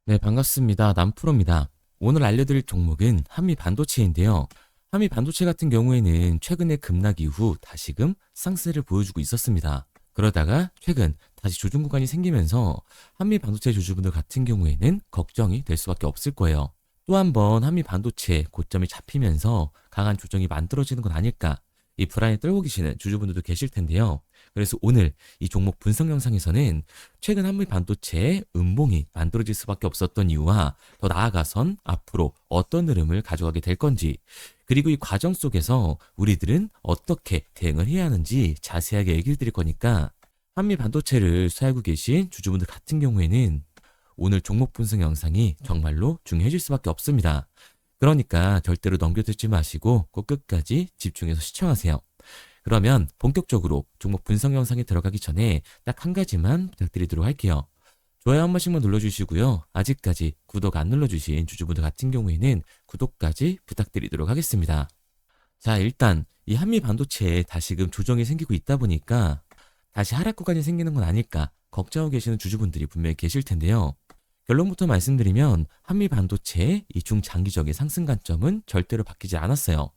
네, 반갑습니다. 남프로입니다. 오늘 알려드릴 종목은 한미 반도체인데요. 한미 반도체 같은 경우에는 최근에 급락 이후 다시금 상승세를 보여주고 있었습니다. 그러다가 최근 다시 조정 구간이 생기면서 한미 반도체 주주분들 같은 경우에는 걱정이 될 수밖에 없을 거예요. 또 한 번 한미 반도체 고점이 잡히면서 강한 조정이 만들어지는 건 아닐까? 이 불안에 떨고 계시는 주주분들도 계실 텐데요. 그래서 오늘 이 종목 분석 영상에서는 최근 한미 반도체의 음봉이 만들어질 수밖에 없었던 이유와 더 나아가선 앞으로 어떤 흐름을 가져가게 될 건지, 그리고 이 과정 속에서 우리들은 어떻게 대응을 해야 하는지 자세하게 얘기를 드릴 거니까 한미 반도체를 수하고 계신 주주분들 같은 경우에는 오늘 종목 분석 영상이 정말로 중요해질 수밖에 없습니다. 그러니까 절대로 넘겨듣지 마시고 꼭 끝까지 집중해서 시청하세요. 그러면 본격적으로 종목 분석 영상에 들어가기 전에 딱 한 가지만 부탁드리도록 할게요. 좋아요 한 번씩만 눌러주시고요. 아직까지 구독 안 눌러주신 주주분들 같은 경우에는 구독까지 부탁드리도록 하겠습니다. 자, 일단 이 한미 반도체에 다시금 조정이 생기고 있다 보니까 다시 하락 구간이 생기는 건 아닐까 걱정하고 계시는 주주분들이 분명히 계실 텐데요. 결론부터 말씀드리면 한미 반도체의 이 중장기적인 상승 관점은 절대로 바뀌지 않았어요.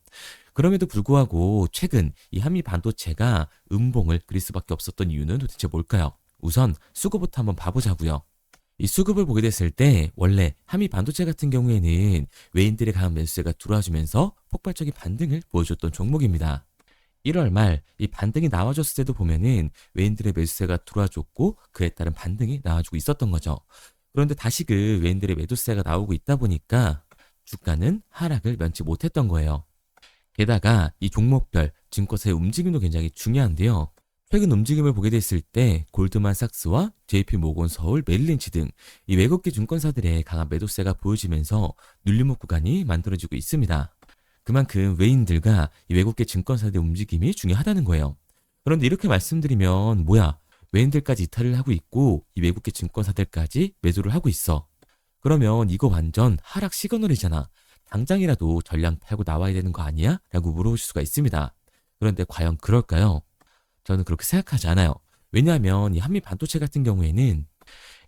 그럼에도 불구하고 최근 이 한미 반도체가 음봉을 그릴 수밖에 없었던 이유는 도대체 뭘까요? 우선 수급부터 한번 봐보자고요. 이 수급을 보게 됐을 때 원래 한미 반도체 같은 경우에는 외인들의 강한 매수세가 들어와주면서 폭발적인 반등을 보여줬던 종목입니다. 1월 말 이 반등이 나와줬을 때도 보면은 외인들의 매수세가 들어와줬고 그에 따른 반등이 나와주고 있었던 거죠. 그런데 다시 그 외인들의 매도세가 나오고 있다 보니까 주가는 하락을 면치 못했던 거예요. 게다가 이 종목별 증권사의 움직임도 굉장히 중요한데요. 최근 움직임을 보게 됐을 때 골드만삭스와 JP모건 서울, 메릴린치 등 이 외국계 증권사들의 강한 매도세가 보여지면서 눌림목 구간이 만들어지고 있습니다. 그만큼 외인들과 이 외국계 증권사들의 움직임이 중요하다는 거예요. 그런데 이렇게 말씀드리면 뭐야? 외인들까지 이탈을 하고 있고 이 외국계 증권사들까지 매도를 하고 있어. 그러면 이거 완전 하락 시그널이잖아. 당장이라도 전량 팔고 나와야 되는 거 아니야? 라고 물어보실 수가 있습니다. 그런데 과연 그럴까요? 저는 그렇게 생각하지 않아요. 왜냐하면 이 한미 반도체 같은 경우에는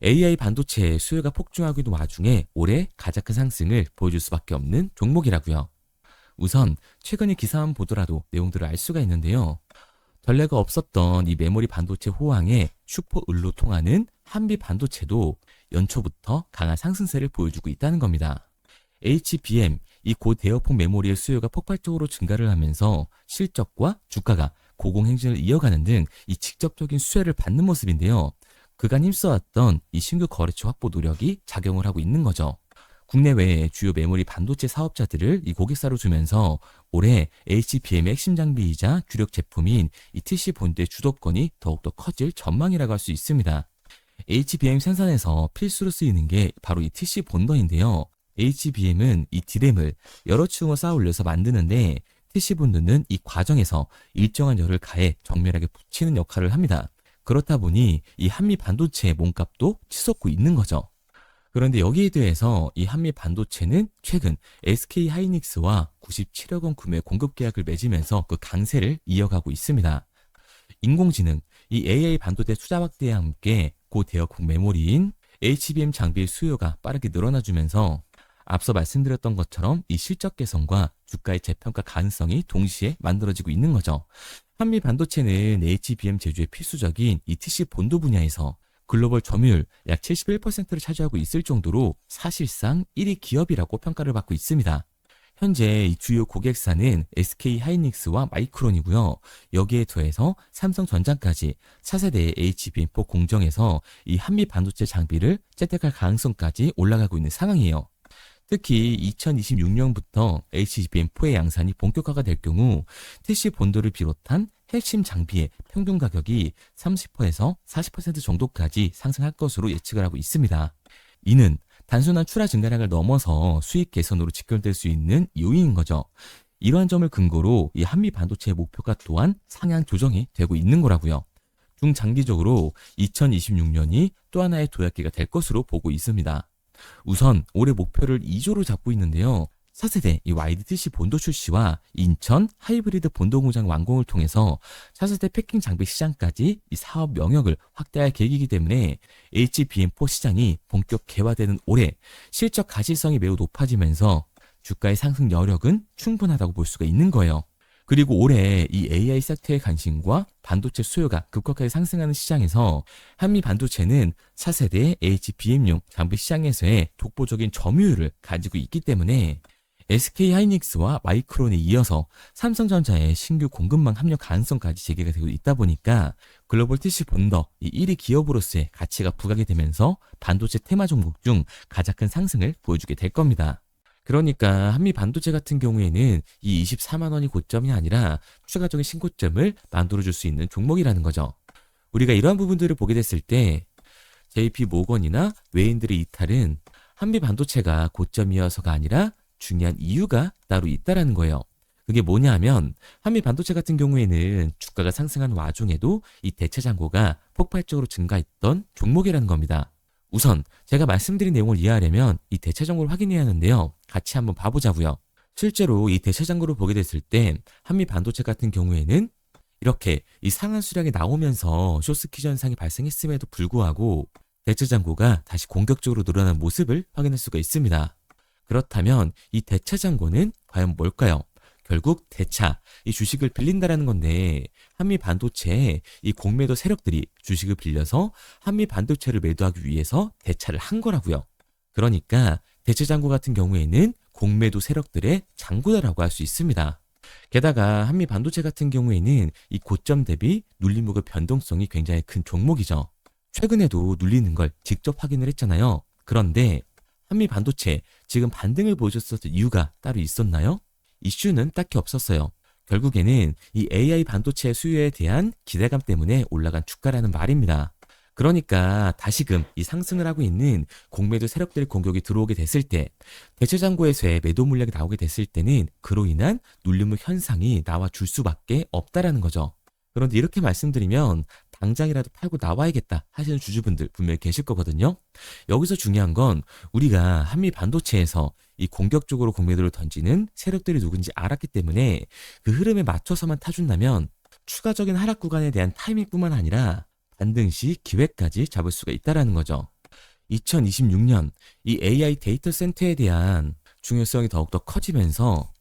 AI 반도체의 수요가 폭증하고 있는 와중에 올해 가장 큰 상승을 보여줄 수밖에 없는 종목이라고요. 우선 최근의 기사만 보더라도 내용들을 알 수가 있는데요. 전례가 없었던 이 메모리 반도체 호황에 슈퍼을로 통하는 한미 반도체도 연초부터 강한 상승세를 보여주고 있다는 겁니다. HBM, 이 고대역폭 메모리의 수요가 폭발적으로 증가를 하면서 실적과 주가가 고공행진을 이어가는 등 이 직접적인 수혜를 받는 모습인데요. 그간 힘써왔던 이 신규 거래처 확보 노력이 작용을 하고 있는 거죠. 국내외 주요 메모리 반도체 사업자들을 이 고객사로 두면서 올해 HBM의 핵심 장비이자 주력 제품인 이 TC 본드의 주도권이 더욱더 커질 전망이라고 할 수 있습니다. HBM 생산에서 필수로 쓰이는 게 바로 이 TC 본더인데요. HBM은 이 D램을 여러 층으로 쌓아 올려서 만드는데 TC 본드는 이 과정에서 일정한 열을 가해 정밀하게 붙이는 역할을 합니다. 그렇다 보니 이 한미 반도체의 몸값도 치솟고 있는 거죠. 그런데 여기에 대해서 이 한미 반도체는 최근 SK 하이닉스와 97억 원 구매 공급 계약을 맺으면서 그 강세를 이어가고 있습니다. 인공지능, 이 AI 반도체 투자 확대와 함께 고대역폭 메모리인 HBM 장비의 수요가 빠르게 늘어나주면서 앞서 말씀드렸던 것처럼 이 실적 개선과 주가의 재평가 가능성이 동시에 만들어지고 있는 거죠. 한미 반도체는 HBM 제조에 필수적인 이 TC 본드 분야에서 글로벌 점유율 약 71%를 차지하고 있을 정도로 사실상 1위 기업이라고 평가를 받고 있습니다. 현재 이 주요 고객사는 SK 하이닉스와 마이크론이고요. 여기에 더해서 삼성전자까지 차세대의 HBM4 공정에서 이 한미 반도체 장비를 채택할 가능성까지 올라가고 있는 상황이에요. 특히 2026년부터 HBM4의 양산이 본격화가 될 경우 TC 본드를 비롯한 핵심 장비의 평균 가격이 30%에서 40% 정도까지 상승할 것으로 예측을 하고 있습니다. 이는 단순한 출하 증가량을 넘어서 수익 개선으로 직결될 수 있는 요인인 거죠. 이러한 점을 근거로 이 한미 반도체의 목표가 또한 상향 조정이 되고 있는 거라고요. 중장기적으로 2026년이 또 하나의 도약기가 될 것으로 보고 있습니다. 우선 올해 목표를 2조로 잡고 있는데요. 차세대 이 YDTC 본도 출시와 인천 하이브리드 본도 공장 완공을 통해서 차세대 패킹 장비 시장까지 이 사업 영역을 확대할 계획이기 때문에 HBM4 시장이 본격 개화되는 올해 실적 가시성이 매우 높아지면서 주가의 상승 여력은 충분하다고 볼 수가 있는 거예요. 그리고 올해 이 AI 섹터의 관심과 반도체 수요가 급격하게 상승하는 시장에서 한미 반도체는 차세대 HBM용 장비 시장에서의 독보적인 점유율을 가지고 있기 때문에 SK하이닉스와 마이크론에 이어서 삼성전자의 신규 공급망 합력 가능성까지 제기가 되고 있다 보니까 글로벌 TC 본더 이 1위 기업으로서의 가치가 부각이 되면서 반도체 테마 종목 중 가장 큰 상승을 보여주게 될 겁니다. 그러니까 한미 반도체 같은 경우에는 이 24만 원이 고점이 아니라 추가적인 신고점을 만들어줄 수 있는 종목이라는 거죠. 우리가 이러한 부분들을 보게 됐을 때 JP 모건이나 외인들의 이탈은 한미 반도체가 고점이어서가 아니라 중요한 이유가 따로 있다라는 거예요. 그게 뭐냐 하면 한미 반도체 같은 경우에는 주가가 상승한 와중에도 이 대체 잔고가 폭발적으로 증가했던 종목이라는 겁니다. 우선 제가 말씀드린 내용을 이해하려면 이 대체 잔고를 확인해야 하는데요. 같이 한번 봐보자고요. 실제로 이 대체 잔고를 보게 됐을 때 한미 반도체 같은 경우에는 이렇게 이 상한 수량이 나오면서 숏스퀴즈 현상이 발생했음에도 불구하고 대체 잔고가 다시 공격적으로 늘어난 모습을 확인할 수가 있습니다. 그렇다면 이 대체 잔고는 과연 뭘까요? 결국 대차, 이 주식을 빌린다라는 건데 한미 반도체의 이 공매도 세력들이 주식을 빌려서 한미 반도체를 매도하기 위해서 대차를 한 거라고요. 그러니까 대체 잔고 같은 경우에는 공매도 세력들의 잔고다라고 할 수 있습니다. 게다가 한미 반도체 같은 경우에는 이 고점 대비 눌림목의 변동성이 굉장히 큰 종목이죠. 최근에도 눌리는 걸 직접 확인을 했잖아요. 그런데 한미 반도체 지금 반등을 보여줬었던 이유가 따로 있었나요? 이슈는 딱히 없었어요. 결국에는 이 AI 반도체 수요에 대한 기대감 때문에 올라간 주가라는 말입니다. 그러니까 다시금 이 상승을 하고 있는 공매도 세력들의 공격이 들어오게 됐을 때 대체 잔고에서의 매도 물량이 나오게 됐을 때는 그로 인한 눌림목 현상이 나와줄 수밖에 없다라는 거죠. 그런데 이렇게 말씀드리면 당장이라도 팔고 나와야겠다 하시는 주주분들 분명히 계실 거거든요. 여기서 중요한 건 우리가 한미 반도체에서 이 공격적으로 공매도를 던지는 세력들이 누군지 알았기 때문에 그 흐름에 맞춰서만 타준다면 추가적인 하락 구간에 대한 타이밍뿐만 아니라 반등 시 기회까지 잡을 수가 있다는 거죠. 2026년 이 AI 데이터 센터에 대한 중요성이 더욱더 커지면서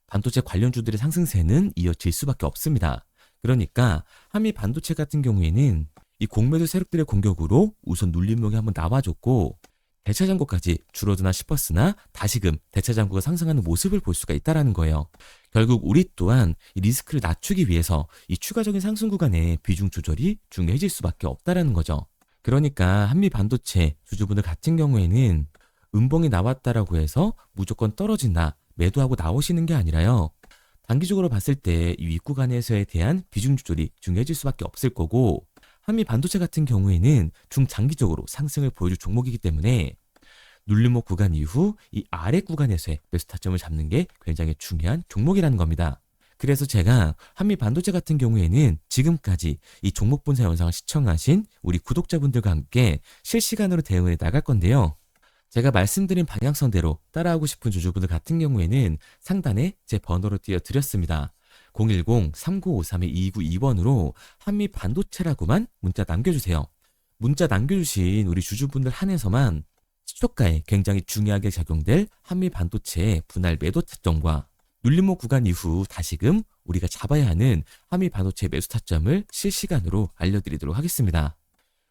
반도체 관련주들의 상승세는 이어질 수밖에 없습니다. 그러니까 한미 반도체 같은 경우에는 이 공매도 세력들의 공격으로 우선 눌림목이 한번 나와줬고 대차 잔고까지 줄어드나 싶었으나 다시금 대차 잔고가 상승하는 모습을 볼 수가 있다는 거예요. 결국 우리 또한 이 리스크를 낮추기 위해서 이 추가적인 상승 구간의 비중 조절이 중요해질 수밖에 없다는 거죠. 그러니까 한미 반도체 주주분들 같은 경우에는 음봉이 나왔다라고 해서 무조건 떨어진다, 매도하고 나오시는 게 아니라요. 단기적으로 봤을 때 이 윗구간에서에 대한 비중 조절이 중요해질 수밖에 없을 거고 한미 반도체 같은 경우에는 중장기적으로 상승을 보여줄 종목이기 때문에 눌림목 구간 이후 이 아래 구간에서의 매수 타점을 잡는 게 굉장히 중요한 종목이라는 겁니다. 그래서 제가 한미 반도체 같은 경우에는 지금까지 이 종목 분석 영상을 시청하신 우리 구독자분들과 함께 실시간으로 대응해 나갈 건데요. 제가 말씀드린 방향성대로 따라하고 싶은 주주분들 같은 경우에는 상단에 제 번호로 띄워드렸습니다. 010-3953-2292번으로 한미 반도체라고만 문자 남겨주세요. 문자 남겨주신 우리 주주분들 한해서만 시초가에 굉장히 중요하게 작용될 한미 반도체의 분할 매도 타점과 눌림목 구간 이후 다시금 우리가 잡아야 하는 한미 반도체 매수 타점을 실시간으로 알려드리도록 하겠습니다.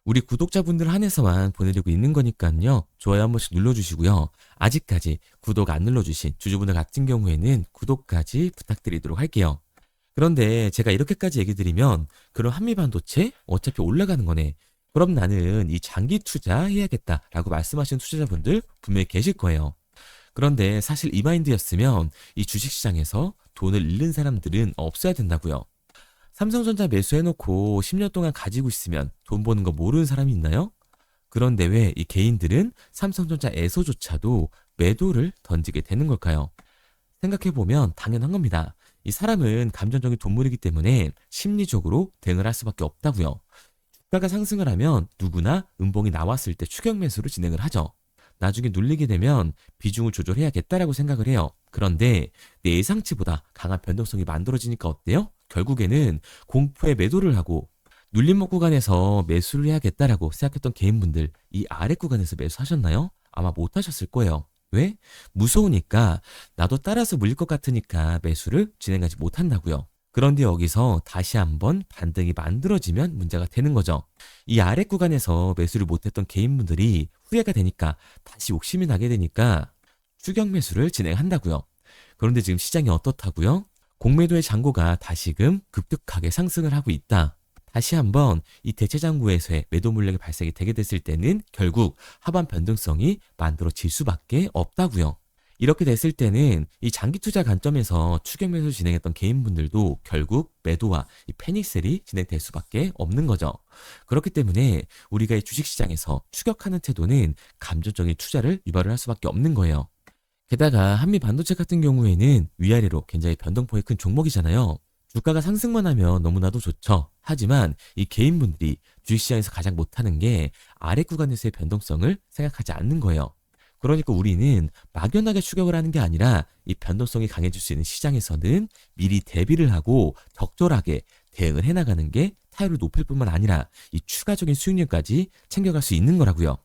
우리 구독자분들 한해서만 보내드리고 있는 거니까요. 좋아요 한 번씩 눌러주시고요. 아직까지 구독 안 눌러주신 주주분들 같은 경우에는 구독까지 부탁드리도록 할게요. 그런데 제가 이렇게까지 얘기 드리면 그럼 한미 반도체 어차피 올라가는 거네. 그럼 나는 이 장기 투자해야겠다라고 말씀하시는 투자자분들 분명히 계실 거예요. 그런데 사실 이 마인드였으면 이 주식시장에서 돈을 잃는 사람들은 없어야 된다고요. 삼성전자 매수해놓고 10년 동안 가지고 있으면 돈 버는 거 모르는 사람이 있나요? 그런데 왜 이 개인들은 삼성전자에서조차도 매도를 던지게 되는 걸까요? 생각해보면 당연한 겁니다. 이 사람은 감정적인 동물이기 때문에 심리적으로 대응을 할 수밖에 없다고요. 주가가 상승을 하면 누구나 음봉이 나왔을 때 추격 매수를 진행을 하죠. 나중에 눌리게 되면 비중을 조절해야겠다라고 생각을 해요. 그런데 내 예상치보다 강한 변동성이 만들어지니까 어때요? 결국에는 공포에 매도를 하고 눌림목 구간에서 매수를 해야겠다라고 생각했던 개인분들 이 아래 구간에서 매수하셨나요? 아마 못하셨을 거예요. 왜? 무서우니까 나도 따라서 물릴 것 같으니까 매수를 진행하지 못한다고요. 그런데 여기서 다시 한번 반등이 만들어지면 문제가 되는 거죠. 이 아래 구간에서 매수를 못했던 개인분들이 후회가 되니까 다시 욕심이 나게 되니까 추격 매수를 진행한다고요. 그런데 지금 시장이 어떻다고요? 공매도의 잔고가 다시금 급격하게 상승을 하고 있다. 다시 한번 이 대체 잔고에서의 매도 물량이 발생이 되게 됐을 때는 결국 하반 변동성이 만들어질 수밖에 없다고요. 이렇게 됐을 때는 이 장기 투자 관점에서 추격 매수 진행했던 개인분들도 결국 매도와 이 패닉셀이 진행될 수밖에 없는 거죠. 그렇기 때문에 우리가 이 주식시장에서 추격하는 태도는 감정적인 투자를 유발을 할 수밖에 없는 거예요. 게다가 한미 반도체 같은 경우에는 위아래로 굉장히 변동폭이 큰 종목이잖아요. 주가가 상승만 하면 너무나도 좋죠. 하지만 이 개인분들이 주식시장에서 가장 못하는 게 아래 구간에서의 변동성을 생각하지 않는 거예요. 그러니까 우리는 막연하게 추격을 하는 게 아니라 이 변동성이 강해질 수 있는 시장에서는 미리 대비를 하고 적절하게 대응을 해나가는 게 타율을 높일 뿐만 아니라 이 추가적인 수익률까지 챙겨갈 수 있는 거라고요.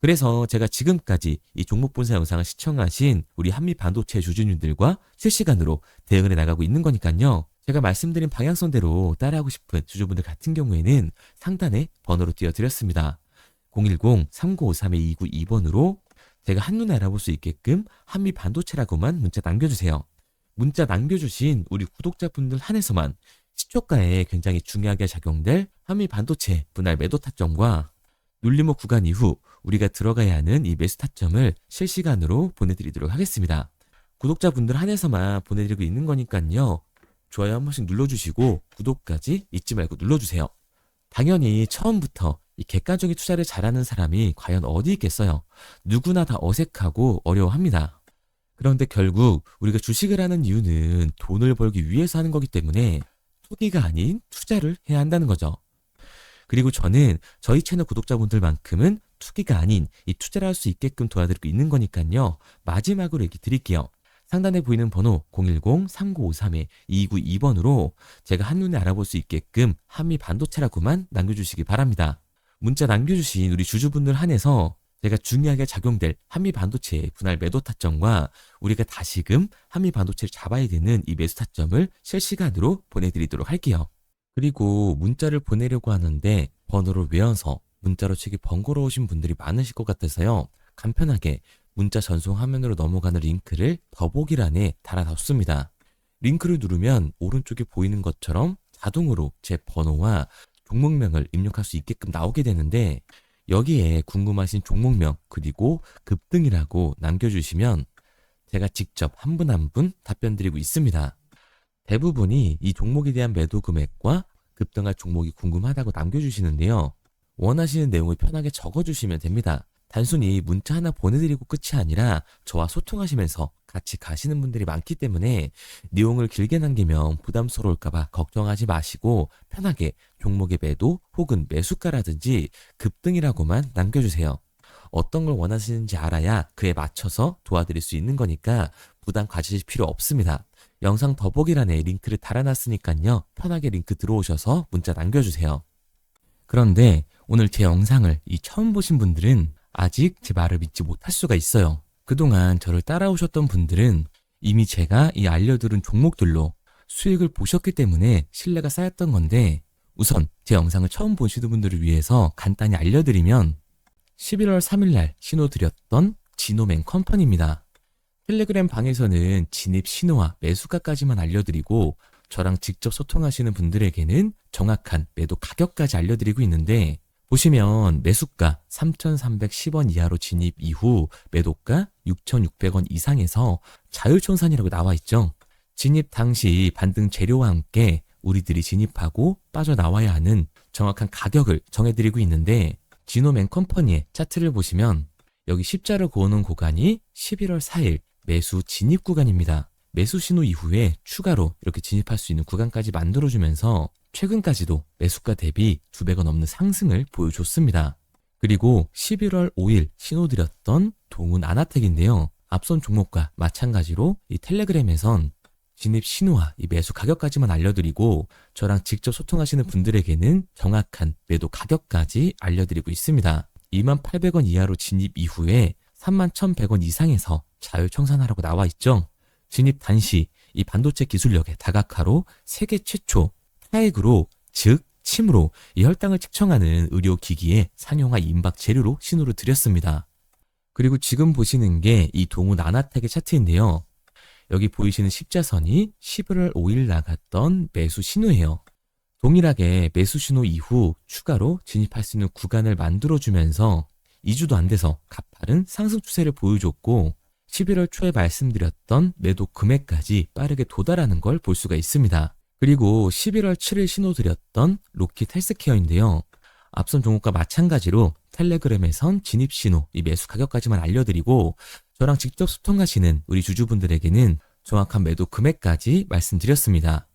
그래서 제가 지금까지 이 종목 분석 영상을 시청하신 우리 한미 반도체 주주님들과 실시간으로 대응을 해나가고 있는 거니까요. 제가 말씀드린 방향성대로 따라하고 싶은 주주분들 같은 경우에는 상단에 번호로 띄워드렸습니다. 010-3953-2922번으로 제가 한눈에 알아볼 수 있게끔 한미 반도체라고만 문자 남겨주세요. 문자 남겨주신 우리 구독자분들 한해서만 시초가에 굉장히 중요하게 작용될 한미 반도체 분할 매도 타점과 눌림목 구간 이후 우리가 들어가야 하는 이 매수 타점을 실시간으로 보내드리도록 하겠습니다. 구독자분들 한해서만 보내드리고 있는 거니까요. 좋아요 한 번씩 눌러주시고 구독까지 잊지 말고 눌러주세요. 당연히 처음부터 이 객관적인 투자를 잘하는 사람이 과연 어디 있겠어요? 누구나 다 어색하고 어려워합니다. 그런데 결국 우리가 주식을 하는 이유는 돈을 벌기 위해서 하는 거기 때문에 투기가 아닌 투자를 해야 한다는 거죠. 그리고 저는 저희 채널 구독자분들만큼은 투기가 아닌 이 투자를 할 수 있게끔 도와드리고 있는 거니까요. 마지막으로 얘기 드릴게요. 상단에 보이는 번호 010-3953-2922번으로 제가 한눈에 알아볼 수 있게끔 한미 반도체라고만 남겨주시기 바랍니다. 문자 남겨주신 우리 주주분들 한해서 제가 중요하게 작용될 한미 반도체의 분할 매도 타점과 우리가 다시금 한미 반도체를 잡아야 되는 이 매수 타점을 실시간으로 보내드리도록 할게요. 그리고 문자를 보내려고 하는데 번호를 외워서 문자로 치기 번거로우신 분들이 많으실 것 같아서요. 간편하게 문자 전송 화면으로 넘어가는 링크를 더보기란에 달아놨습니다. 링크를 누르면 오른쪽에 보이는 것처럼 자동으로 제 번호와 종목명을 입력할 수 있게끔 나오게 되는데 여기에 궁금하신 종목명 그리고 급등이라고 남겨주시면 제가 직접 한 분 한 분 답변 드리고 있습니다. 대부분이 이 종목에 대한 매도 금액과 급등할 종목이 궁금하다고 남겨주시는데요. 원하시는 내용을 편하게 적어주시면 됩니다. 단순히 문자 하나 보내드리고 끝이 아니라 저와 소통하시면서 같이 가시는 분들이 많기 때문에 내용을 길게 남기면 부담스러울까봐 걱정하지 마시고 편하게 종목의 매도 혹은 매수가라든지 급등이라고만 남겨주세요. 어떤 걸 원하시는지 알아야 그에 맞춰서 도와드릴 수 있는 거니까 부담 가지실 필요 없습니다. 영상 더보기란에 링크를 달아놨으니까요. 편하게 링크 들어오셔서 문자 남겨주세요. 그런데 오늘 제 영상을 처음 보신 분들은 아직 제 말을 믿지 못할 수가 있어요. 그동안 저를 따라오셨던 분들은 이미 제가 이 알려드린 종목들로 수익을 보셨기 때문에 신뢰가 쌓였던 건데 우선 제 영상을 처음 보시는 분들을 위해서 간단히 알려드리면 11월 3일날 신호드렸던 지노맨 컴퍼니입니다. 텔레그램 방에서는 진입 신호와 매수가까지만 알려드리고 저랑 직접 소통하시는 분들에게는 정확한 매도 가격까지 알려드리고 있는데 보시면 매수가 3,310원 이하로 진입 이후 매도가 6,600원 이상에서 자율청산이라고 나와 있죠. 진입 당시 반등 재료와 함께 우리들이 진입하고 빠져나와야 하는 정확한 가격을 정해드리고 있는데 지노맨 컴퍼니의 차트를 보시면 여기 십자를 그어놓은 구간이 11월 4일 매수 진입 구간입니다. 매수 신호 이후에 추가로 이렇게 진입할 수 있는 구간까지 만들어주면서 최근까지도 매수가 대비 2배가 넘는 상승을 보여줬습니다. 그리고 11월 5일 신호드렸던 동훈 아나텍인데요. 앞선 종목과 마찬가지로 이 텔레그램에선 진입 신호와 이 매수 가격까지만 알려드리고 저랑 직접 소통하시는 분들에게는 정확한 매도 가격까지 알려드리고 있습니다. 28,000원 이하로 진입 이후에 31,100원 이상에서 자율 청산하라고 나와 있죠. 진입 단시 이 반도체 기술력의 다각화로 세계 최초 타액으로 즉 침으로 이 혈당을 측정하는 의료기기에 상용화 임박 재료로 신호를 드렸습니다. 그리고 지금 보시는 게 이 동훈 아나텍의 차트인데요. 여기 보이시는 십자선이 11월 5일 나갔던 매수 신호예요. 동일하게 매수 신호 이후 추가로 진입할 수 있는 구간을 만들어주면서 2주도 안 돼서 가파른 상승 추세를 보여줬고 11월 초에 말씀드렸던 매도 금액까지 빠르게 도달하는 걸 볼 수가 있습니다. 그리고 11월 7일 신호 드렸던 로킷 헬스케어인데요. 앞선 종목과 마찬가지로 텔레그램에선 진입 신호, 이 매수 가격까지만 알려드리고 저랑 직접 소통하시는 우리 주주분들에게는 정확한 매도 금액까지 말씀드렸습니다.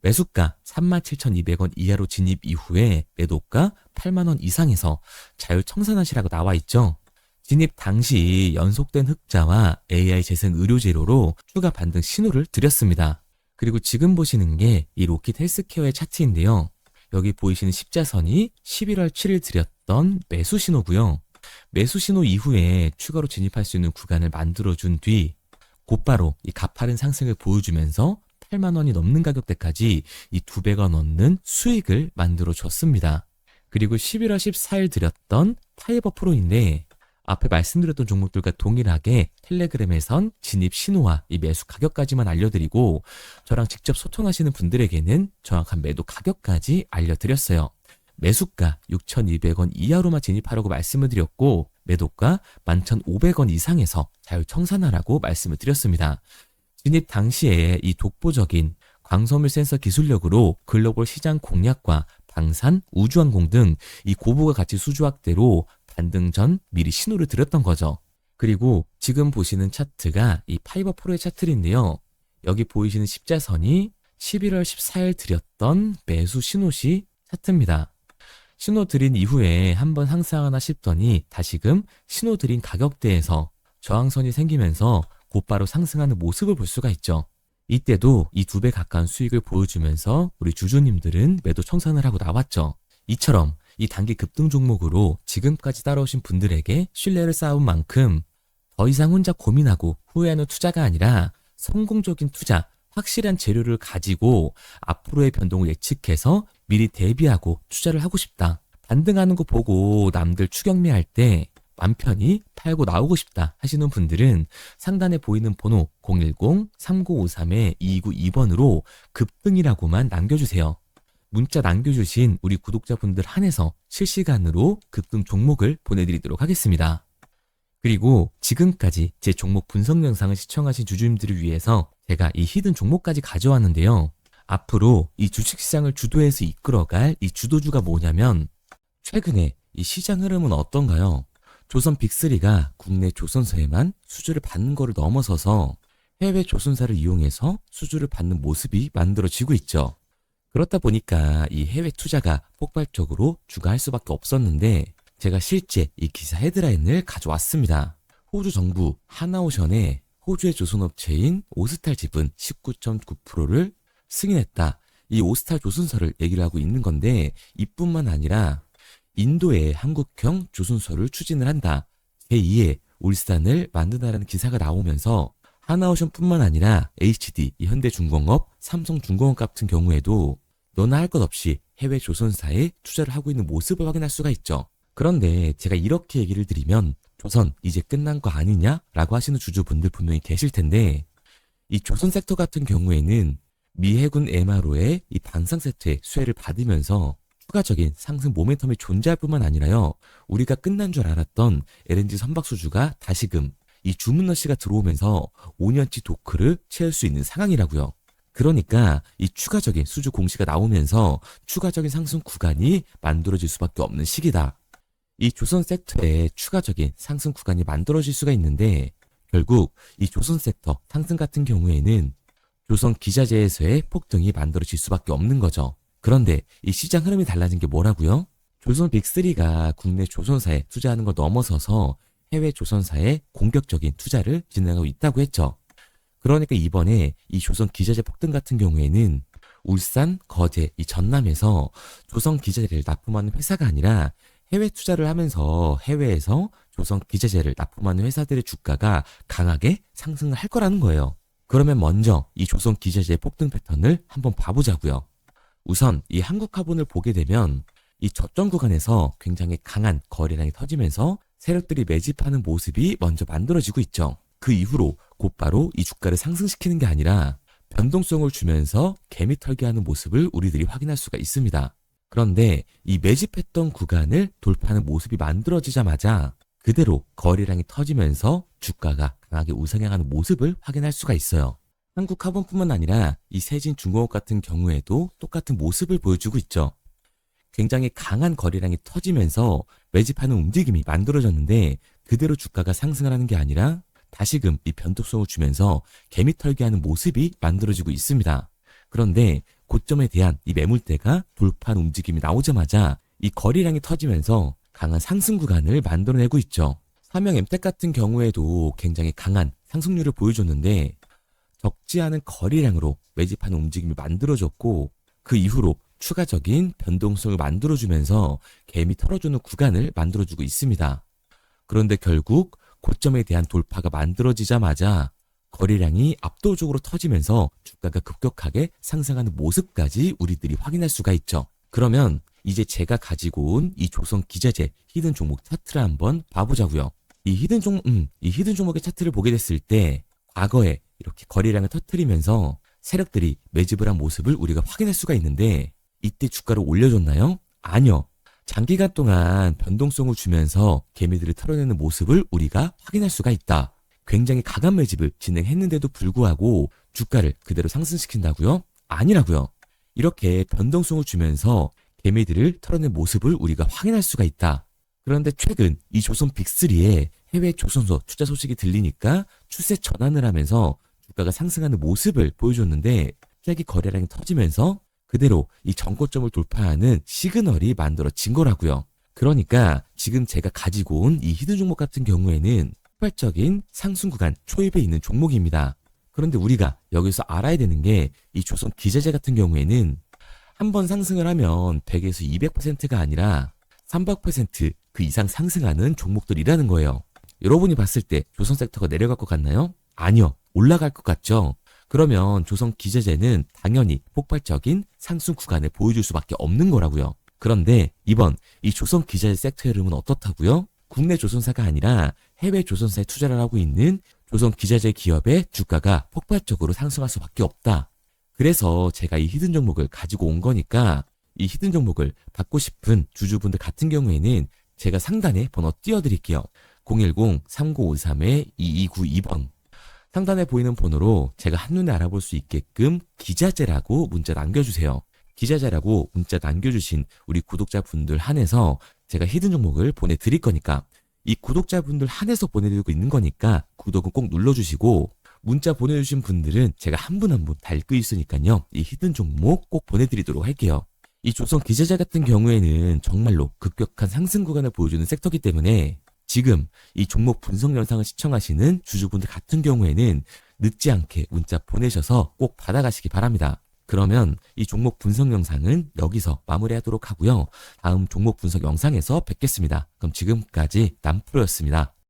매수가 37,200원 이하로 진입 이후에 매도가 8만원 이상에서 자율 청산하시라고 나와 있죠. 진입 당시 연속된 흑자와 AI 재생 의료 재료로 추가 반등 신호를 드렸습니다. 그리고 지금 보시는 게 이 로킷 헬스케어의 차트인데요. 여기 보이시는 십자선이 11월 7일 드렸던 매수 신호고요. 매수 신호 이후에 추가로 진입할 수 있는 구간을 만들어준 뒤 곧바로 이 가파른 상승을 보여주면서 8만 원이 넘는 가격대까지 이 2배가 넘는 수익을 만들어 줬습니다. 그리고 11월 14일 드렸던 파이버 프로인데 앞에 말씀드렸던 종목들과 동일하게 텔레그램에선 진입 신호와 이 매수 가격까지만 알려드리고 저랑 직접 소통하시는 분들에게는 정확한 매도 가격까지 알려드렸어요. 매수가 6,200원 이하로만 진입하라고 말씀을 드렸고 매도가 11,500원 이상에서 자율 청산하라고 말씀을 드렸습니다. 진입 당시에 이 독보적인 광섬유 센서 기술력으로 글로벌 시장 공략과 방산, 우주항공 등 이 고부가 가치 수주 확대로 반등 전 미리 신호를 드렸던 거죠. 그리고 지금 보시는 차트가 이 파이버 프로의 차트인데요. 여기 보이시는 십자선이 11월 14일 드렸던 매수 신호시 차트입니다. 신호 드린 이후에 한번 상승하나 싶더니 다시금 신호 드린 가격대에서 저항선이 생기면서 곧바로 상승하는 모습을 볼 수가 있죠. 이때도 이 2배 가까운 수익을 보여주면서 우리 주주님들은 매도 청산을 하고 나왔죠. 이처럼 이 단기 급등 종목으로 지금까지 따라오신 분들에게 신뢰를 쌓은 만큼 더 이상 혼자 고민하고 후회하는 투자가 아니라 성공적인 투자, 확실한 재료를 가지고 앞으로의 변동을 예측해서 미리 대비하고 투자를 하고 싶다. 반등하는 거 보고 남들 추격매할 때 맘 편히 팔고 나오고 싶다 하시는 분들은 상단에 보이는 번호 010-3953-2292번으로 급등이라고만 남겨주세요. 문자 남겨주신 우리 구독자분들 한해서 실시간으로 급등 종목을 보내드리도록 하겠습니다. 그리고 지금까지 제 종목 분석 영상을 시청하신 주주님들을 위해서 제가 이 히든 종목까지 가져왔는데요. 앞으로 이 주식시장을 주도해서 이끌어갈 이 주도주가 뭐냐면 최근에 이 시장 흐름은 어떤가요? 조선 빅3가 국내 조선사에만 수주를 받는 거를 넘어서서 해외 조선사를 이용해서 수주를 받는 모습이 만들어지고 있죠. 그렇다 보니까 이 해외 투자가 폭발적으로 주가할 수밖에 없었는데 제가 실제 이 기사 헤드라인을 가져왔습니다. 호주 정부 하나오션에 호주의 조선업체인 오스탈 지분 19.9%를 승인했다. 이 오스탈 조선사를 얘기를 하고 있는 건데 이뿐만 아니라 인도의 한국형 조선소를 추진을 한다. 제2의 울산을 만든다라는 기사가 나오면서 하나오션뿐만 아니라 HD, 현대중공업, 삼성중공업 같은 경우에도 너나 할 것 없이 해외 조선사에 투자를 하고 있는 모습을 확인할 수가 있죠. 그런데 제가 이렇게 얘기를 드리면 조선 이제 끝난 거 아니냐라고 하시는 주주분들 분명히 계실 텐데 이 조선 섹터 같은 경우에는 미 해군 MRO의 이 방산 세트의 수혜를 받으면서 추가적인 상승 모멘텀이 존재할 뿐만 아니라요. 우리가 끝난 줄 알았던 LNG 선박 수주가 다시금 이 주문러시가 들어오면서 5년치 도크를 채울 수 있는 상황이라고요. 그러니까 이 추가적인 수주 공시가 나오면서 추가적인 상승 구간이 만들어질 수밖에 없는 시기다. 이 조선 섹터에 추가적인 상승 구간이 만들어질 수가 있는데 결국 이 조선 섹터 상승 같은 경우에는 조선 기자재에서의 폭등이 만들어질 수밖에 없는 거죠. 그런데 이 시장 흐름이 달라진 게 뭐라고요? 조선 빅3가 국내 조선사에 투자하는 걸 넘어서서 해외 조선사에 공격적인 투자를 진행하고 있다고 했죠. 그러니까 이번에 이 조선 기자재 폭등 같은 경우에는 울산, 거제, 이 전남에서 조선 기자재를 납품하는 회사가 아니라 해외 투자를 하면서 해외에서 조선 기자재를 납품하는 회사들의 주가가 강하게 상승을 할 거라는 거예요. 그러면 먼저 이 조선 기자재 폭등 패턴을 한번 봐보자고요. 우선 이 한국화본을 보게 되면 이 저점 구간에서 굉장히 강한 거래량이 터지면서 세력들이 매집하는 모습이 먼저 만들어지고 있죠. 그 이후로 곧바로 이 주가를 상승시키는 게 아니라 변동성을 주면서 개미 털기하는 모습을 우리들이 확인할 수가 있습니다. 그런데 이 매집했던 구간을 돌파하는 모습이 만들어지자마자 그대로 거래량이 터지면서 주가가 강하게 우상향하는 모습을 확인할 수가 있어요. 한국화본뿐만 아니라 이 세진중공업 같은 경우에도 똑같은 모습을 보여주고 있죠. 굉장히 강한 거래량이 터지면서 매집하는 움직임이 만들어졌는데 그대로 주가가 상승을 하는 게 아니라 다시금 이 변동성을 주면서 개미 털기하는 모습이 만들어지고 있습니다. 그런데 고점에 대한 이 매물대가 돌파하는 움직임이 나오자마자 이 거래량이 터지면서 강한 상승 구간을 만들어내고 있죠. 삼형 엠텍 같은 경우에도 굉장히 강한 상승률을 보여줬는데 적지 않은 거래량으로 매집하는 움직임이 만들어졌고 그 이후로 추가적인 변동성을 만들어주면서 개미 털어주는 구간을 만들어주고 있습니다. 그런데 결국 고점에 대한 돌파가 만들어지자마자 거래량이 압도적으로 터지면서 주가가 급격하게 상승하는 모습까지 우리들이 확인할 수가 있죠. 그러면 이제 제가 가지고 온 이 조선 기자재 히든 종목 차트를 한번 봐보자고요. 이 히든 종목의 차트를 보게 됐을 때 과거에 이렇게 거래량을 터뜨리면서 세력들이 매집을 한 모습을 우리가 확인할 수가 있는데 이때 주가를 올려줬나요? 아니요. 장기간 동안 변동성을 주면서 개미들을 털어내는 모습을 우리가 확인할 수가 있다. 굉장히 강한 매집을 진행했는데도 불구하고 주가를 그대로 상승시킨다고요? 아니라고요. 이렇게 변동성을 주면서 개미들을 털어낸 모습을 우리가 확인할 수가 있다. 그런데 최근 이 조선 빅3의 해외 조선소 투자 소식이 들리니까 추세 전환을 하면서 주가가 상승하는 모습을 보여줬는데 갑자기 거래량이 터지면서 그대로 이 전고점을 돌파하는 시그널이 만들어진 거라고요. 그러니까 지금 제가 가지고 온 이 히든 종목 같은 경우에는 폭발적인 상승 구간 초입에 있는 종목입니다. 그런데 우리가 여기서 알아야 되는 게 이 조선 기자재 같은 경우에는 한번 상승을 하면 100에서 200%가 아니라 300%그 이상 상승하는 종목들이라는 거예요. 여러분이 봤을 때 조선 섹터가 내려갈 것 같나요? 아니요. 올라갈 것 같죠? 그러면 조선 기자재는 당연히 폭발적인 상승 구간을 보여줄 수밖에 없는 거라고요. 그런데 이번 이 조선 기자재 섹터 흐름은 어떻다고요? 국내 조선사가 아니라 해외 조선사에 투자를 하고 있는 조선 기자재 기업의 주가가 폭발적으로 상승할 수밖에 없다. 그래서 제가 이 히든 종목을 가지고 온 거니까 이 히든 종목을 받고 싶은 주주분들 같은 경우에는 제가 상단에 번호 띄워드릴게요. 010-3953-2292번. 상단에 보이는 번호로 제가 한눈에 알아볼 수 있게끔 기자재라고 문자 남겨주세요. 기자재라고 문자 남겨주신 우리 구독자분들 한해서 제가 히든 종목을 보내드릴 거니까 이 구독자분들 한해서 보내드리고 있는 거니까 구독은 꼭 눌러주시고 문자 보내주신 분들은 제가 한 분 한 분 다 읽고 있으니까요. 이 히든 종목 꼭 보내드리도록 할게요. 이 조선 기자재 같은 경우에는 정말로 급격한 상승 구간을 보여주는 섹터이기 때문에 지금 이 종목 분석 영상을 시청하시는 주주분들 같은 경우에는 늦지 않게 문자 보내셔서 꼭 받아가시기 바랍니다. 그러면 이 종목 분석 영상은 여기서 마무리하도록 하고요. 다음 종목 분석 영상에서 뵙겠습니다. 그럼 지금까지 남프로였습니다.